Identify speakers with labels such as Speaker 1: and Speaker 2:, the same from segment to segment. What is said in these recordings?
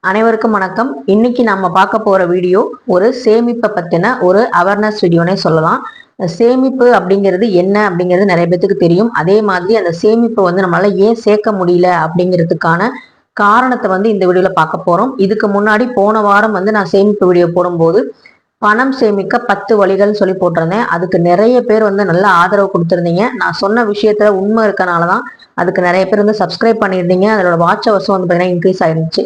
Speaker 1: அனைவருக்கும் வணக்கம். இன்னைக்கு நம்ம பார்க்க போற வீடியோ ஒரு சேமிப்பை பத்தின ஒரு அவேர்னஸ் வீடியோனே சொல்லலாம். சேமிப்பு அப்படிங்கிறது என்ன அப்படிங்கிறது நிறைய பேத்துக்கு தெரியும். அதே மாதிரி அந்த சேமிப்பை நம்மளால ஏன் சேர்க்க முடியல அப்படிங்கிறதுக்கான காரணத்தை இந்த வீடியோல பார்க்க போறோம். இதுக்கு முன்னாடி போன வாரம் நான் சேமிப்பு வீடியோ போடும்போது பணம் சேமிக்க 10 வழிகள் சொல்லி போட்டிருந்தேன். அதுக்கு நிறைய பேர் நல்ல ஆதரவு கொடுத்துருந்தீங்க. நான் சொன்ன விஷயத்துல உண்மை இருக்கனாலதான் அதுக்கு நிறைய பேர் சப்ஸ்கிரைப் பண்ணியிருந்தீங்க. அதோட வாட்ச் ஹவர்ஸும் பார்த்தீங்கன்னா இன்க்ரீஸ் ஆயிருந்துச்சு.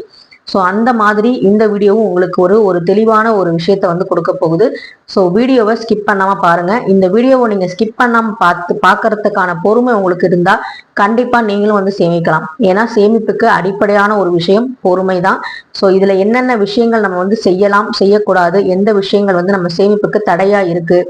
Speaker 1: ஸோ அந்த மாதிரி இந்த வீடியோவும் உங்களுக்கு ஒரு தெளிவான ஒரு விஷயத்த கொடுக்க போகுது. ஸோ வீடியோவை ஸ்கிப் பண்ணாம பாருங்க. இந்த வீடியோவை நீங்க ஸ்கிப் பண்ணாம பார்க்கறதுக்கான பொறுமை உங்களுக்கு இருந்தா கண்டிப்பா நீங்களும் சேமிக்கலாம். ஏன்னா சேமிப்புக்கு அடிப்படையான ஒரு விஷயம் பொறுமை தான். ஸோ இதுல என்னென்ன விஷயங்கள் நம்ம செய்யலாம், செய்யக்கூடாது, எந்த விஷயங்கள் நம்ம சேமிப்புக்கு தடையா இருக்கு,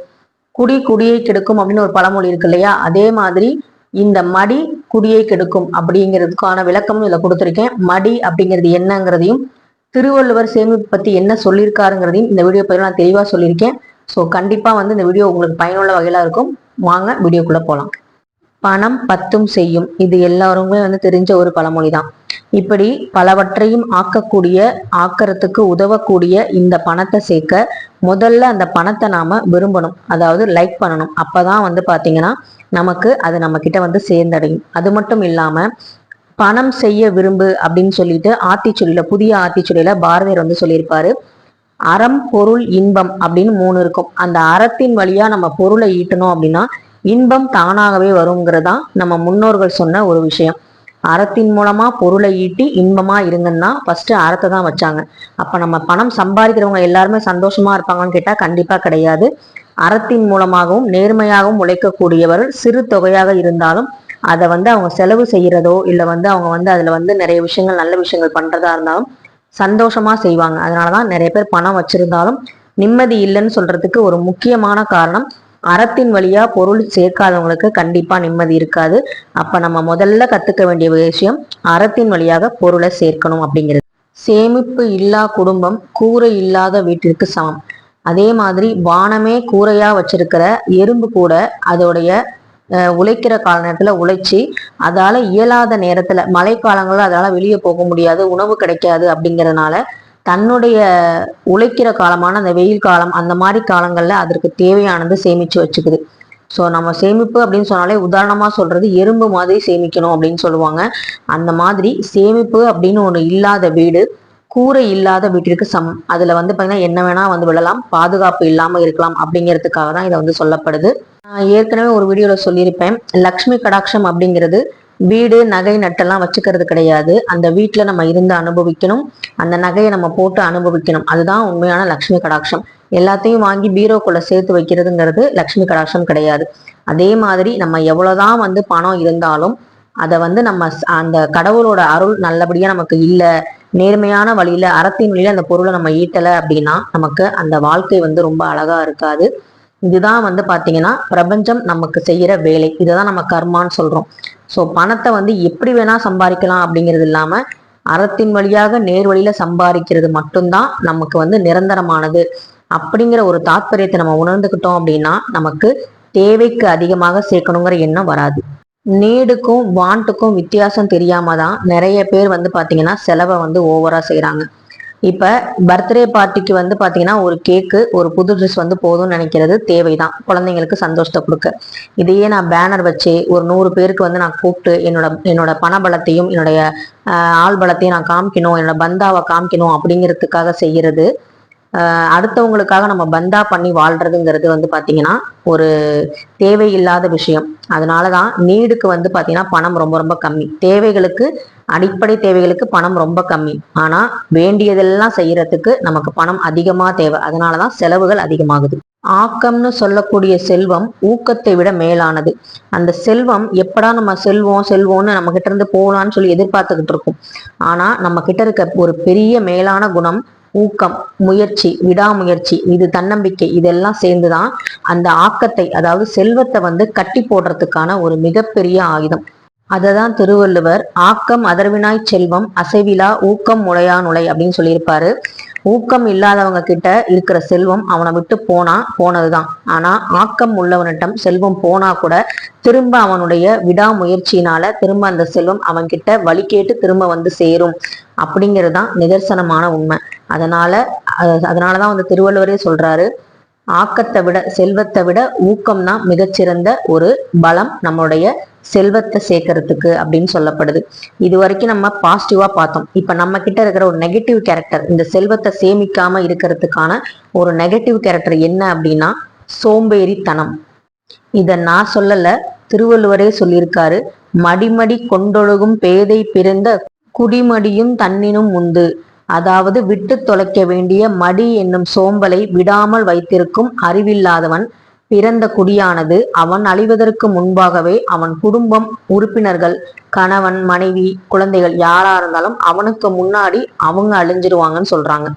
Speaker 1: குடியை கெடுக்கும் அப்படின்னு ஒரு பழமொழி இருக்கு இல்லையா, அதே மாதிரி இந்த மடி குடியை கெடுக்கும் அப்படிங்கிறதுக்கான விளக்கமும் இதுல கொடுத்துருக்கேன். மடி அப்படிங்கிறது என்னங்கிறதையும் திருவள்ளுவர் சேமிப்பு பத்தி என்ன சொல்லியிருக்காருங்கிறதையும் இந்த வீடியோ பதிவு நான் தெளிவா சொல்லியிருக்கேன். ஸோ கண்டிப்பா இந்த வீடியோ உங்களுக்கு பயனுள்ள வகையில இருக்கும். வாங்க வீடியோக்குள்ள போலாம். பணம் பத்தும் செய்யும், இது எல்லாருமே தெரிஞ்ச ஒரு பழமொழி தான். இப்படி பலவற்றையும் ஆக்கறதுக்கு உதவக்கூடிய இந்த பணத்தை சேர்க்க முதல்ல அந்த பணத்தை நாம விரும்பணும், அதாவது லைக் பண்ணணும். அப்பதான் பாத்தீங்கன்னா நமக்கு அது நம்ம கிட்ட சேர்ந்தடையும். அது மட்டும் இல்லாம பணம் செய்ய விரும்பு அப்படின்னு சொல்லிட்டு ஆத்திச்சுடியில, புதிய ஆத்திச்சுடியில பாரதியார் சொல்லியிருப்பாரு, அறம் பொருள் இன்பம் அப்படின்னு 3 இருக்கும். அந்த அறத்தின் வழியா நம்ம பொருளை ஈட்டணும் அப்படின்னா இன்பம் தானாகவே வருங்கிறதா நம்ம முன்னோர்கள் சொன்ன ஒரு விஷயம். அறத்தின் மூலமா பொருளை ஈட்டி இன்பமா இருங்கன்னா ஃபர்ஸ்ட் அறத்தை தான் வச்சாங்க. அப்ப நம்ம பணம் சம்பாதிக்கிறவங்க எல்லாருமே சந்தோஷமா இருப்பாங்கன்னு கேட்டா கண்டிப்பா கிடையாது. அறத்தின் மூலமாகவும் நேர்மையாகவும் உழைக்கக்கூடியவர் சிறு தொகையாக இருந்தாலும் அதை அவங்க செலவு செய்யறதோ இல்ல அவங்க அதுல நிறைய விஷயங்கள், நல்ல விஷயங்கள் பண்றதா இருந்தாலும் சந்தோஷமா செய்வாங்க. அதனாலதான் நிறைய பேர் பணம் வச்சிருந்தாலும் நிம்மதி இல்லைன்னு சொல்றதுக்கு ஒரு முக்கியமான காரணம், அறத்தின் வழியா பொருள் சேர்க்காதவங்களுக்கு கண்டிப்பா நிம்மதி இருக்காது. அப்ப நம்ம முதல்ல கத்துக்க வேண்டிய விஷயம் அறத்தின் வழியாக பொருளை சேர்க்கணும் அப்படிங்கிறது. சேமிப்பு இல்லா குடும்பம் கூரை இல்லாத வீட்டிற்கு சமம். அதே மாதிரி வானமே கூரையா வச்சிருக்கிற எறும்பு கூட அதோடைய உழைக்கிற கால நேரத்துல உழைச்சி அதால இயலாத நேரத்துல, மழை காலங்கள்ல அதால வெளியே போக முடியாது, உணவு கிடைக்காது அப்படிங்கறதுனால தன்னுடைய உழைக்கிற காலமான அந்த வெயில் காலம் அந்த மாதிரி காலங்கள்ல அதற்கு தேவையானது சேமிச்சு வச்சுக்குது. ஸோ நம்ம சேமிப்பு அப்படின்னு சொன்னாலே உதாரணமா சொல்றது எறும்பு மாதிரி சேமிக்கணும் அப்படின்னு சொல்லுவாங்க. அந்த மாதிரி சேமிப்பு அப்படின்னு ஒண்ணு இல்லாத வீடு கூரை இல்லாத வீட்டிற்கு சமம். அதுல பாத்தீங்கன்னா என்ன வேணா விழலாம், பாதுகாப்பு இல்லாம இருக்கலாம் அப்படிங்கிறதுக்காக தான் இதை சொல்லப்படுது. நான் ஏற்கனவே ஒரு வீடியோல சொல்லியிருப்பேன், லக்ஷ்மி கடாட்சம் அப்படிங்கிறது வீடு நகை நட்டெல்லாம் வச்சுக்கிறது கிடையாது. அந்த வீட்டுல நம்ம இருந்து அனுபவிக்கணும், அந்த நகையை நம்ம போட்டு அனுபவிக்கணும். அதுதான் உண்மையான லக்ஷ்மி கடாட்சம். எல்லாத்தையும் வாங்கி பீரோக்குள்ள சேர்த்து வைக்கிறதுங்கிறது லக்ஷ்மி கடாட்சம் கிடையாது. அதே மாதிரி நம்ம எவ்வளவுதான் பணம் இருந்தாலும் அதை நம்ம அந்த கடவுளோட அருள் நல்லபடியா நமக்கு இல்ல, நேர்மையான வழியில அறத்தின் வழியில அந்த பொருளை நம்ம ஈட்டல அப்படின்னா நமக்கு அந்த வாழ்க்கை ரொம்ப அழகா இருக்காது. இதுதான் பாத்தீங்கன்னா பிரபஞ்சம் நமக்கு செய்யற வேலை. இதுதான் நம்ம கர்மான்னு சொல்றோம். ஸோ பணத்தை எப்படி வேணா சம்பாதிக்கலாம் அப்படிங்கிறது இல்லாம அறத்தின் வழியாக நேர் வழியில சம்பாதிக்கிறது மட்டும்தான் நமக்கு நிரந்தரமானது அப்படிங்கிற ஒரு தாத்பரியத்தை நம்ம உணர்ந்துக்கிட்டோம் அப்படின்னா நமக்கு தேவைக்கு அதிகமாக சேர்க்கணுங்கிற எண்ணம் வராது. நீடுக்கும் வாண்ட்டுக்கும் வித்தியாசம் தெரியாம தான் நிறைய பேர் பாத்தீங்கன்னா செலவை ஓவரா செய்யறாங்க. இப்ப பர்த்டே பார்ட்டிக்கு பாத்தீங்கன்னா ஒரு கேக்கு, ஒரு புது ட்ரெஸ் போதும்னு நினைக்கிறது தேவைதான், குழந்தைங்களுக்கு சந்தோஷத்தை கொடுக்க. இதையே நான் பேனர் வச்சு ஒரு 100 பேருக்கு நான் கூப்பிட்டு என்னோட பண பலத்தையும் என்னுடைய ஆள் பலத்தையும் நான் காமிக்கணும், என்னோட பந்தாவை காமிக்கணும் அப்படிங்கிறதுக்காக செய்யறது. அடுத்தவங்களுக்காக நம்ம பந்தா பண்ணி வாழ்றதுங்கிறது பாத்தீங்கன்னா ஒரு தேவையில்லாத விஷயம். அதனாலதான் நீடுக்கு பாத்தீங்கன்னா பணம் ரொம்ப ரொம்ப கம்மி, தேவைகளுக்கு அடிப்படை தேவைகளுக்கு பணம் ரொம்ப கம்மி. ஆனா வேண்டியதெல்லாம் செய்யறதுக்கு நமக்கு பணம் அதிகமா தேவை. அதனாலதான் செலவுகள் அதிகமாகுது. ஆக்கம்னு சொல்லக்கூடிய செல்வம் ஊக்கத்தை விட மேலானது. அந்த செல்வம் எப்படா நம்ம செல்வோம்னு நம்ம கிட்ட இருந்து போகலான்னு சொல்லி எதிர்பார்த்துக்கிட்டு இருக்கும். ஆனா நம்ம கிட்ட இருக்க ஒரு பெரிய மேலான குணம் ஊக்கம், முயற்சி, விடாமுயற்சி, இது தன்னம்பிக்கை, இதெல்லாம் சேர்ந்துதான் அந்த ஆக்கத்தை, அதாவது செல்வத்தை கட்டி போடுறதுக்கான ஒரு மிகப்பெரிய ஆயுதம். அததான் திருவள்ளுவர் ஆக்கம் அதர்வினாய் செல்வம் அசைவிலா ஊக்கம் உடையானுலை அப்படின்னு சொல்லியிருப்பாரு. ஊக்கம் இல்லாதவங்க கிட்ட இருக்கிற செல்வம் அவனை விட்டு போனதுதான். ஆனா ஆக்கம் உள்ளவனிடம் செல்வம் போனா கூட திரும்ப அவனுடைய விடாமுயற்சியினால திரும்ப அந்த செல்வம் அவன் கிட்ட வழி கேட்டு திரும்ப வந்து சேரும் அப்படிங்கிறதுதான் நிதர்சனமான உண்மை. அதனாலதான் வந்து திருவள்ளுவரே சொல்றாரு, ஆக்கத்தை விட செல்வத்தை விட ஊக்கம் தான் மிகச்சிறந்த ஒரு பலம் நம்மளுடைய செல்வத்தை சேர்க்கறதுக்கு அப்படின்னு சொல்லப்படுது. இது வரைக்கும் நம்ம பாசிட்டிவா பார்த்தோம். இப்ப நம்ம கிட்ட இருக்கிற ஒரு நெகட்டிவ் கேரக்டர், இந்த செல்வத்தை சேமிக்காம இருக்கிறதுக்கான ஒரு நெகட்டிவ் கேரக்டர் என்ன அப்படின்னா சோம்பேறித்தனம். இத நான் சொல்லல, திருவள்ளுவரே சொல்லியிருக்காரு. மடிமடி கொண்டொழுகும் பேதை பிறந்த குடிமடியும் தன்னினும் உண்டு. அதாவது விட்டு தொலைக்க வேண்டிய மடி என்னும் சோம்பலை விடாமல் வைத்திருக்கும் அறிவில்லாதவன் பிறந்த குடியானது அவன் அழிவதற்கு முன்பாகவே அவன் குடும்பம் உறுப்பினர்கள், கணவன், மனைவி, குழந்தைகள் யாரா இருந்தாலும் அவனுக்கு முன்னாடி அவங்க அழிஞ்சிருவாங்கன்னு சொல்றாங்க.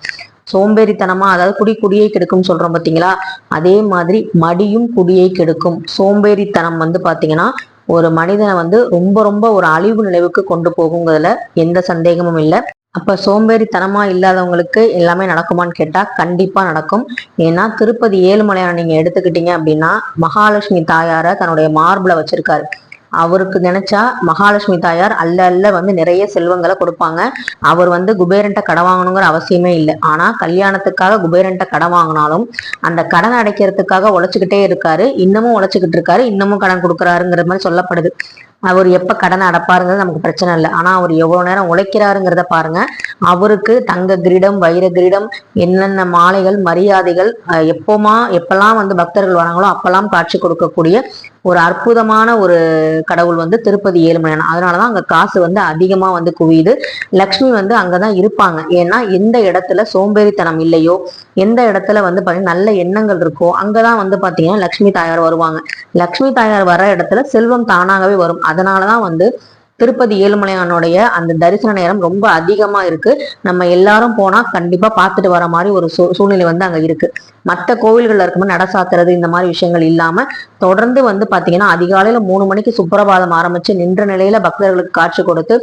Speaker 1: சோம்பேறித்தனமா, அதாவது குடியை கெடுக்கும் சொல்றோம் பாத்தீங்களா, அதே மாதிரி மடியும் குடியை கெடுக்கும். சோம்பேறித்தனம் வந்து பாத்தீங்கன்னா ஒரு மனிதனை வந்து ரொம்ப ரொம்ப ஒரு அழிவு நிலைவுக்கு கொண்டு போகுங்கிறதுல எந்த சந்தேகமும் இல்லை. அப்ப சோம்பேறித்தனமா இல்லாதவங்களுக்கு எல்லாமே நடக்குமான்னு கேட்டா கண்டிப்பா நடக்கும். ஏன்னா திருப்பதி ஏழுமலையான நீங்க எடுத்துக்கிட்டீங்க அப்படின்னா மகாலட்சுமி தாயார தன்னுடைய மார்புல வச்சிருக்காரு. அவருக்கு நினைச்சா மகாலட்சுமி தாயார் அல்ல வந்து நிறைய செல்வங்களை கொடுப்பாங்க. அவர் வந்து குபேரன்ட்ட கடன் வாங்கணுங்கிற அவசியமே இல்லை. ஆனா கல்யாணத்துக்காக குபேரன்ட்ட கடன் வாங்கினாலும் அந்த கடன் அடைக்கிறதுக்காக உழைச்சுக்கிட்டே இருக்காரு, இன்னமும் உழைச்சுக்கிட்டு இருக்காரு, இன்னமும் கடன் கொடுக்குறாருங்கிற மாதிரி சொல்லப்படுது. அவர் எப்ப கடனை அடைப்பாருங்கிறது நமக்கு பிரச்சனை இல்லை. ஆனா அவர் எவ்வளவு நேரம் உழைக்கிறாருங்கிறத பாருங்க. அவருக்கு தங்க கிரீடம், வைர கிரீடம், என்னென்ன மாலைகள், மரியாதைகள் எப்பெல்லாம் வந்து பக்தர்கள் வராங்களோ அப்பெல்லாம் காட்சி கொடுக்கக்கூடிய ஒரு அற்புதமான ஒரு கடவுள் வந்து திருப்பதி ஏழுமலையான். அதனாலதான் அங்க காசு வந்து அதிகமா வந்து குவியுது. லக்ஷ்மி வந்து அங்கதான் இருப்பாங்க. ஏன்னா எந்த இடத்துல சோம்பேறித்தனம் இல்லையோ, எந்த இடத்துல வந்து பாத்தீங்கன்னா நல்ல எண்ணங்கள் இருக்கோ அங்கதான் வந்து பாத்தீங்கன்னா லக்ஷ்மி தாயார் வருவாங்க. லக்ஷ்மி தாயார் வர இடத்துல செல்வம் தானாகவே வரும். அதனாலதான் வந்து திருப்பதி ஏழுமலையானுடைய அந்த தரிசன நேரம் ரொம்ப அதிகமா இருக்கு. நம்ம எல்லாரும் போனா கண்டிப்பா பார்த்துட்டு வர மாதிரி ஒரு சூழ்நிலை வந்து அங்க இருக்கு. மற்ற கோவில்கள்ல இருக்கும்போது நட சாத்துறது இந்த மாதிரி விஷயங்கள் இல்லாம தொடர்ந்து வந்து பாத்தீங்கன்னா அதிகாலையில 3 மணிக்கு சுப்பிரபாதம் ஆரம்பிச்சு நின்ற நிலையில பக்தர்களுக்கு காட்சி கொடுத்து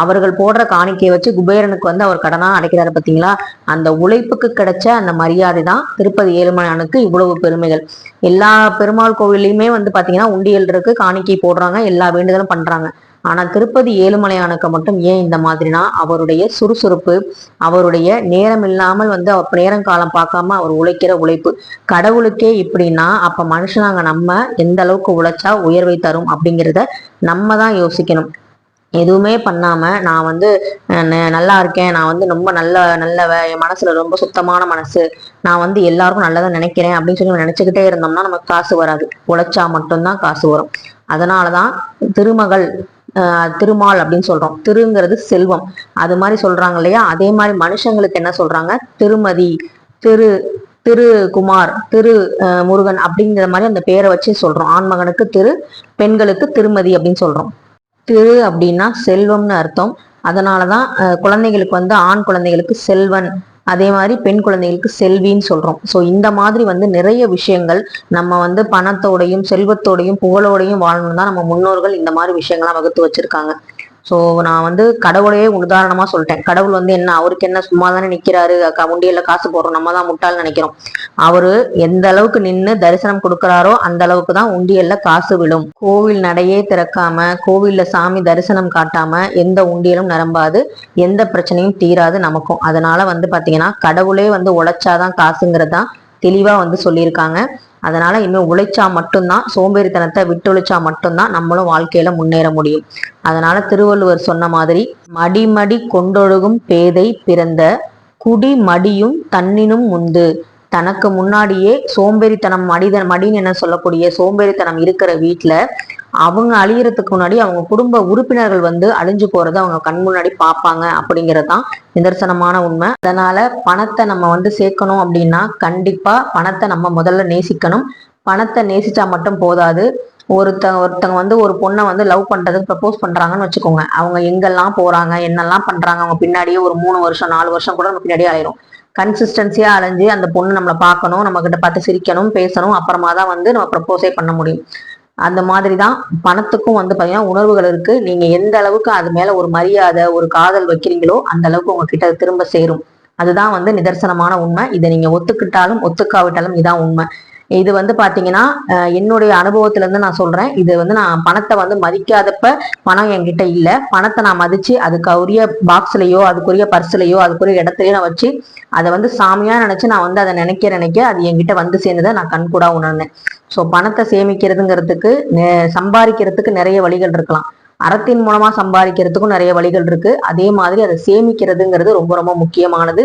Speaker 1: அவர்கள் போடுற காணிக்கையை வச்சு குபேரனுக்கு வந்து அவர் கடனா அடைக்கிறாரு. பாத்தீங்களா, அந்த உழைப்புக்கு கிடைச்ச அந்த மரியாதை தான் திருப்பதி ஏழுமலையானுக்கு இவ்வளவு பெருமைகள். எல்லா பெருமாள் கோவில்லையுமே வந்து பாத்தீங்கன்னா உண்டியல் இருக்கு, காணிக்கை போடுறாங்க, எல்லா வேண்டுதலும் பண்றாங்க. ஆனா திருப்பதி ஏழுமலையானுக்கு மட்டும் ஏன் இந்த மாதிரினா அவருடைய சுறுசுறுப்பு, அவருடைய நேரம் இல்லாமல் வந்து அவர் நேரம் காலம் பார்க்காம அவர் உழைக்கிற உழைப்பு. கடவுளுக்கே இப்படின்னா அப்ப மனுஷனாங்க நம்ம எந்த அளவுக்கு உழைச்சா உயர்வை தரும் அப்படிங்கிறத நம்ம தான் யோசிக்கணும். எதுவுமே பண்ணாம நான் வந்து நல்லா இருக்கேன், நான் வந்து ரொம்ப நல்லவ, என் மனசுல ரொம்ப சுத்தமான மனசு, நான் வந்து எல்லாருக்கும் நல்லதை நினைக்கிறேன் அப்படின்னு சொல்லி நினைச்சுக்கிட்டே இருந்தோம்னா நமக்கு காசு வராது. உழைச்சா மட்டும்தான் காசு வரும். அதனாலதான் திருமகள் திருமால் அப்படின்னு சொல்றோம். திருங்கிறது செல்வம், அது மாதிரி சொல்றாங்க இல்லையா. அதே மாதிரி மனுஷங்களுக்கு என்ன சொல்றாங்க, திருமதி, திரு திருகுமார், திரு முருகன் அப்படிங்கிற மாதிரி அந்த பேரை வச்சு சொல்றோம். ஆண்மகனுக்கு திரு, பெண்களுக்கு திருமதி அப்படின்னு சொல்றோம். திரு அப்படின்னா செல்வம்னு அர்த்தம். அதனாலதான் குழந்தைகளுக்கு வந்து ஆண் குழந்தைகளுக்கு செல்வன், அதே மாதிரி பெண் குழந்தைகளுக்கு செல்வின்னு சொல்றோம். ஸோ இந்த மாதிரி வந்து நிறைய விஷயங்கள் நம்ம வந்து பணத்தோடையும் செல்வத்தோடையும் புகழோடையும் வாழணும் தான் நம்ம முன்னோர்கள் இந்த மாதிரி விஷயங்கள்லாம் வகுத்து வச்சிருக்காங்க. ஸோ நான் வந்து கடவுளையே உதாரணமா சொல்லிட்டேன். கடவுள் வந்து என்ன, அவருக்கு என்ன சும்மா தானே நிக்கிறாரு, உண்டியல்ல காசு போடுறோம், நம்ம தான் முட்டாள்னு நினைக்கிறோம். அவரு எந்த அளவுக்கு நின்று தரிசனம் கொடுக்குறாரோ அந்த அளவுக்கு தான் உண்டியல்ல காசு விழும். கோவில் நடையே திறக்காம, கோவில்ல சாமி தரிசனம் காட்டாம எந்த உண்டியலும் நிரம்பாது, எந்த பிரச்சனையும் தீராது நமக்கும். அதனால வந்து பாத்தீங்கன்னா கடவுளே வந்து உழைச்சாதான் காசுங்கிறதான் தெளிவா வந்து சொல்லியிருக்காங்க. அதனால இன்னும் உழைச்சா மட்டும்தான், சோம்பேறித்தனத்தை விட்டொழிச்சா மட்டும்தான் நம்மளும் வாழ்க்கையில முன்னேற முடியும். அதனால திருவள்ளுவர் சொன்ன மாதிரி மடிமடி கொண்டொழுகும் பேதை பிறந்த குடி மடியும் தன்னினும் உண்டு. தனக்கு முன்னாடியே சோம்பேறித்தனம் மடின்னு என்ன சொல்லக்கூடிய சோம்பேறித்தனம் இருக்கிற வீட்டுல அவங்க அழியறதுக்கு முன்னாடி அவங்க குடும்ப உறுப்பினர்கள் வந்து அழிஞ்சு போறதை அவங்க கண் முன்னாடி பார்ப்பாங்க அப்படிங்கறதுதான் நிதர்சனமான உண்மை. அதனால பணத்தை நம்ம வந்து சேர்க்கணும் அப்படின்னா கண்டிப்பா பணத்தை நம்ம முதல்ல நேசிக்கணும். பணத்தை நேசிச்சா மட்டும் போதாது. ஒருத்தங்க வந்து ஒரு பொண்ணை வந்து லவ் பண்றதுக்கு ப்ரப்போஸ் பண்றாங்கன்னு வச்சுக்கோங்க. அவங்க எங்கெல்லாம் போறாங்க, என்னெல்லாம் பண்றாங்க, அவங்க பின்னாடியே ஒரு 3 வருஷம் 4 வருஷம் கூட நம்ம பின்னாடியே ஆயிரும். கன்சிஸ்டன்சியா அலைஞ்சு அந்த பொண்ணு நம்மளை பார்க்கணும், நம்ம கிட்ட பார்த்து சிரிக்கணும், பேசணும், அப்புறமா தான் வந்து நம்ம ப்ரப்போஸே பண்ண முடியும். அந்த மாதிரிதான் பணத்துக்கும் வந்து பாத்தீங்கன்னா உணர்வுகள் இருக்கு. நீங்க எந்த அளவுக்கு அது மேல ஒரு மரியாதை, ஒரு காதல் வைக்கிறீங்களோ அந்த அளவுக்கு உங்ககிட்ட திரும்ப சேரும். அதுதான் வந்து நிதர்சனமான உண்மை. இதை நீங்க ஒத்துக்கிட்டாலும் ஒத்துக்காவிட்டாலும் இதான் உண்மை. இது வந்து பாத்தீங்கன்னா என்னுடைய அனுபவத்துல இருந்து நான் சொல்றேன். இது வந்து நான் பணத்தை வந்து மதிக்காதப்ப பணம் என்கிட்ட இல்ல, பணத்தை நான் மதிச்சு அதுக்கு உரிய பாக்ஸ்லயோ அதுக்குரிய பர்ஸ்லயோ அதுக்குரிய இடத்துலயோ நான் வச்சு அதை வந்து சாமியா நினைச்சு நான் வந்து அதை நினைக்க அது என்கிட்ட வந்து சேர்ந்ததை நான் கண்கூடா உணர்ந்தேன். ஸோ பணத்தை சேமிக்கிறதுங்கிறதுக்கு சம்பாதிக்கிறதுக்கு நிறைய வழிகள் இருக்கலாம். அறத்தின் மூலமா சம்பாதிக்கிறதுக்கும் நிறைய வழிகள் இருக்கு. அதே மாதிரி அதை சேமிக்கிறதுங்கிறது ரொம்ப ரொம்ப முக்கியமானது.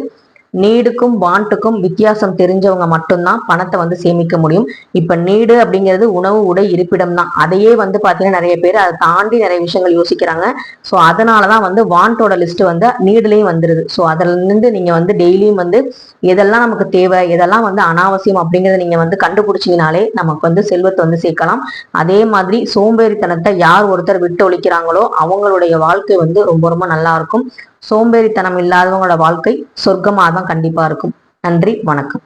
Speaker 1: நீடுக்கும் வாண்ட்டுக்கும் வித்தியாசம் தெரிஞ்சவங்க மட்டும்தான் பணத்தை வந்து சேமிக்க முடியும். இப்ப நீடு அப்படிங்கிறது உணவு உடை இருப்பிடம் தான். அதையே வந்து பாத்தீங்கன்னா நிறைய பேர் அதை தாண்டி நிறைய விஷயங்கள் யோசிக்கிறாங்க. ஸோ அதனாலதான் வந்து வாண்டோட லிஸ்ட் வந்து நீடுலையும் வந்துருது. ஸோ அதுல இருந்து நீங்க வந்து டெய்லியும் வந்து எதெல்லாம் நமக்கு தேவை எதெல்லாம் வந்து அனாவசியம் அப்படிங்கிறத நீங்க வந்து கண்டுபிடிச்சீங்கனாலே நமக்கு வந்து செல்வத்தை வந்து சேர்க்கலாம். அதே மாதிரி சோம்பேறித்தனத்தை யார் ஒருத்தர் விட்டு ஒழிக்கிறாங்களோ அவங்களுடைய வாழ்க்கை வந்து ரொம்ப ரொம்ப நல்லா இருக்கும். சோம்பேறித்தனம் இல்லாதவங்களோட வாழ்க்கை சொர்க்கமாக தான் கண்டிப்பா இருக்கும். நன்றி, வணக்கம்.